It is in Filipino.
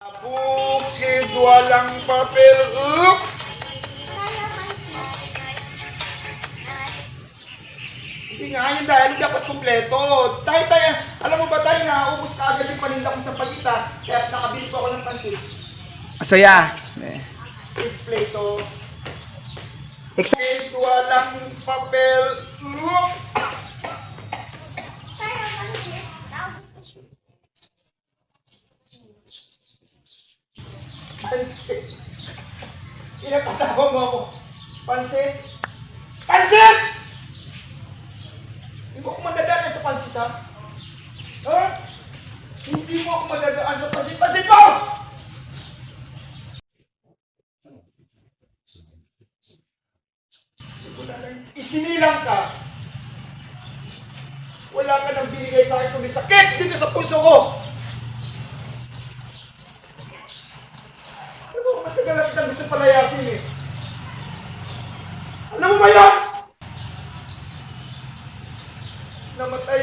Bukid walang papel. Hindi nga, yun dahil dapat kumpleto. Tayo, alam mo ba tayo na ubus ka agad yung paninda ko sa pagita, kaya nakabili ko ako ng pansit. Masaya. 6 plato. Bukid walang papel. Pansit. Pinapatawa mo ako. Pansit. Pansit! Hindi mo ako madadaan sa pansit, ha? Ha? Hindi mo ako madadaan sa pansit. Pansit mo! Wala lang. Isinilang ka. Wala ka nang binigay sa akin kung may sakit dito sa puso ko. Ano, matagal lang kitang gusto palayasin eh. Alam mo ba yan? Namatay